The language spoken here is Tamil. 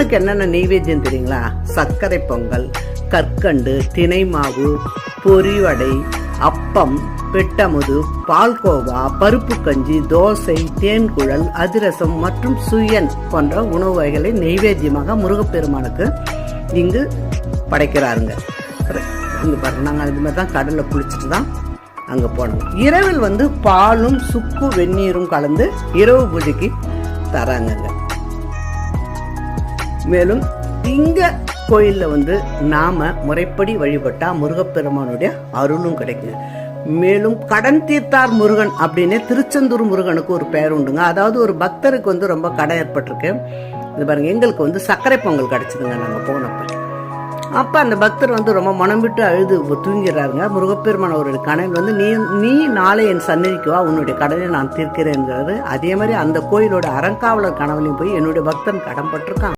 முருகனுக்கு என்னென்ன நெய்வேத்தியம் தெரியுங்களா? சர்க்கரை பொங்கல், கற்கண்டு, தினை மாவு, பொரிவடை, அப்பம், பெட்டமுது, பால்கோவா, பருப்பு கஞ்சி, தோசை, தேன்குழல், அதிரசம் மற்றும் சுயன் போன்ற உணவு வகைகளை நெய்வேத்தியமாக முருகப்பெருமானுக்கு இங்கு படைக்கிறாருங்க. இங்க பாருங்க, நாங்கள் இது மாதிரி தான் கடலில் குளிச்சுட்டு தான் அங்கே போனோம். இரவில் பாலும் சுக்கு வெந்நீரும் கலந்து இரவு பூஜைக்கு தராங்கங்க. மேலும் இங்க கோயில்ல நாம முறைப்படி வழிபட்டா முருகப்பெருமானுடைய அருளும் கிடைக்கும். மேலும் கடன் தீர்த்தார் முருகன் அப்படின்னு திருச்செந்தூர் முருகனுக்கு ஒரு பெயர் உண்டுங்க. அதாவது ஒரு பக்தருக்கு ரொம்ப கடன் ஏற்பட்டிருக்கு. இது பாருங்க, எங்களுக்கு சர்க்கரை பொங்கல் கிடைச்சதுங்க. நாங்க போனப்ப அப்ப அந்த பக்தர் ரொம்ப மனம் விட்டு அழுது தூங்கிறாருங்க. முருகப்பெருமான் அவருடைய கனவில் நீ நாளை என் சன்னதிக்கு வா, உன்னுடைய கடனை நான் தீர்க்கிறேங்கிறது. அதே மாதிரி அந்த கோயிலோட அறங்காவலர் கனவுலையும் போய் என்னுடைய பக்தன் கடன் பட்டிருக்கான்.